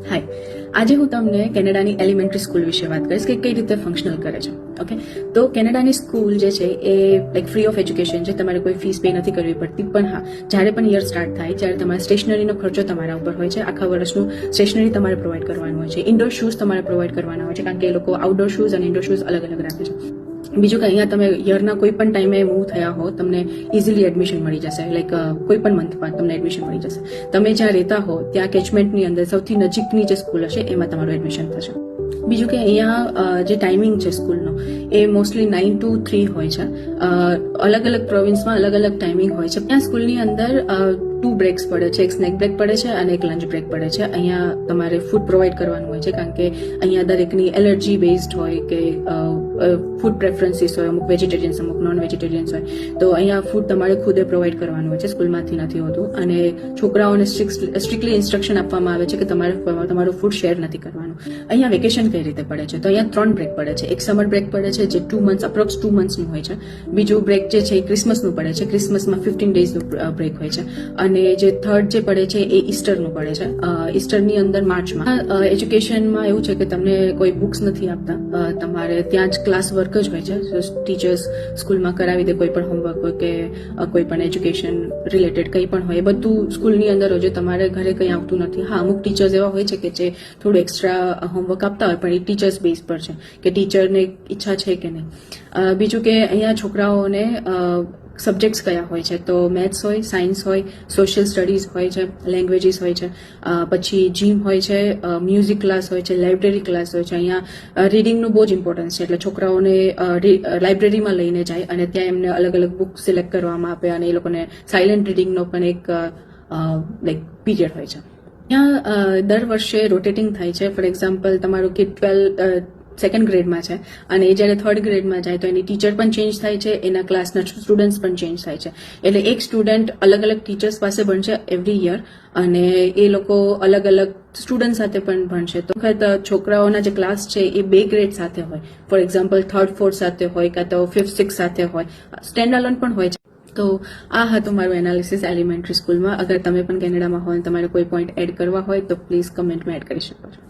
હાય, આજે હું તમને કેનેડાની એલિમેન્ટરી સ્કૂલ વિશે વાત કરીશ કે કઈ રીતે ફંક્શનલ કરે છે. ઓકે, તો કેનેડાની સ્કૂલ જે છે એ લાઈક ફ્રી ઓફ એજ્યુકેશન છે, તમારે કોઈ ફીસ પે નથી કરવી પડતી. પણ હા, જ્યારે પણ યર સ્ટાર્ટ થાય ત્યારે તમારા સ્ટેશનરીનો ખર્ચો તમારા ઉપર હોય છે. આખા વર્ષનું સ્ટેશનરી તમારે પ્રોવાઈડ કરવાનું હોય છે. ઇન્ડોર શૂઝ તમારે પ્રોવાઈડ કરવાના હોય છે, કારણ કે એ લોકો આઉટડોર શૂઝ અને ઇન્ડોર શૂઝ અલગ અલગ રાખે છે. બીજું કે અહીંયા તમે યરના કોઈ પણ ટાઈમે મૂવ થયા હો, તમને ઇઝીલી એડમિશન મળી જશે. લાઈક કોઈ પણ મંથ બાદ તમને એડમિશન મળી જશે. તમે જ્યાં રહેતા હો ત્યાં કેચમેન્ટની અંદર સૌથી નજીકની જે સ્કૂલ હશે એમાં તમારું એડમિશન થશે. બીજું કે અહીંયા જે ટાઈમિંગ છે સ્કૂલનો એ મોસ્ટલી 9 to 3 હોય છે. અલગ અલગ પ્રોવિન્સમાં અલગ અલગ ટાઈમિંગ હોય છે. ત્યાં સ્કૂલની અંદર 2 બ્રેક્સ પડે છે, એક સ્નેક બ્રેક પડે છે અને એક લંચ બ્રેક પડે છે. અહીંયા તમારે ફૂડ પ્રોવાઈડ કરવાનું હોય છે, કારણ કે અહીંયા દરેકની એલર્જી બેઝડ હોય કે ફૂડ પ્રેફરન્સીસ હોય, અમુક વેજીટેરિયન્સ અમુક નોન વેજીટેરિયન્સ હોય, તો અહીંયા ફૂડ તમારે ખુદે પ્રોવાઈડ કરવાનું હોય છે, સ્કૂલમાંથી નથી હોતું. અને છોકરાઓને સ્ટ્રિક્ટલી ઇન્સ્ટ્રક્શન આપવામાં આવે છે કે તમારું ફૂડ શેર નથી કરવાનું. અહીંયા વેકેશન કઈ રીતે પડે છે, તો અહીંયા 3 બ્રેક પડે છે. એક સમર બ્રેક પડે છે જે 2 months અપ્રોક્સ 2 monthsનું હોય છે. બીજું બ્રેક જે છે એ ક્રિસમસનું પડે છે. ક્રિસમસમાં 15 daysનું બ્રેક હોય છે. અને જે થર્ડ જે પડે છે એ ઈસ્ટરનું પડે છે. ઈસ્ટરની અંદર માર્ચમાં. એજ્યુકેશનમાં એવું છે કે તમને કોઈ બુક્સ નથી આપતા, તમારે ત્યાં જ ક્લાસ વર્ક જ હોય છે. ટીચર્સ સ્કૂલમાં કરાવી દે, કોઈ પણ હોમવર્ક હોય કે કોઈ પણ એજ્યુકેશન રિલેટેડ કંઈ પણ હોય, એ બધું સ્કૂલની અંદર હોય છે. તમારે ઘરે કંઈ આવતું નથી. હા, અમુક ટીચર્સ એવા હોય છે કે જે થોડું એક્સ્ટ્રા હોમવર્ક આપતા હોય, પણ એ ટીચર્સ બેઝ પર છે કે ટીચરને ઈચ્છા છે કે નહીં. બીજું કે અહીંયા છોકરાઓને સબ્જેક્ટ્સ કયા હોય છે, તો મેથ્સ હોય, સાયન્સ હોય, સોશિયલ સ્ટડીઝ હોય છે, લેંગ્વેજીસ હોય છે, પછી જીમ હોય છે, મ્યુઝિક ક્લાસ હોય છે, લાઇબ્રેરી ક્લાસ હોય છે. અહીંયા રીડિંગનું બહુ જ ઇમ્પોર્ટન્સ છે, એટલે છોકરાઓને લાઇબ્રેરીમાં લઈને જાય અને ત્યાં એમને અલગ અલગ બુક સિલેક્ટ કરવામાં આપે અને એ લોકોને સાયલન્ટ રીડિંગનો પણ એક લાઈક પીરિયડ હોય છે. ત્યાં દર વર્ષે રોટેટિંગ થાય છે. ફોર એક્ઝામ્પલ, તમારું કિડ 2nd ગ્રેડમાં છે અને એ જ્યારે 3rd ગ્રેડમાં જાય તો એની ટીચર પણ ચેન્જ થાય છે, એના ક્લાસના સ્ટુડન્ટ્સ પણ ચેન્જ થાય છે. એટલે એક સ્ટુડન્ટ અલગ અલગ ટીચર્સ પાસે ભણશે એવરી યર, અને એ લોકો અલગ અલગ સ્ટુડન્ટ સાથે પણ ભણશે. તો વખત છોકરાઓના જે ક્લાસ છે એ 2 ગ્રેડ સાથે હોય. ફોર એક્ઝામ્પલ 3rd 4th સાથે હોય, કાં તો 5th 6th સાથે હોય, સ્ટેન્ડ અલોન પણ હોય છે. તો આ હતું મારું એનાલિસિસ એલિમેન્ટરી સ્કૂલમાં. અગર તમે પણ કેનેડામાં હોય, તમારે કોઈ પોઈન્ટ એડ કરવા હોય તો પ્લીઝ કમેન્ટમાં એડ કરી શકો છો.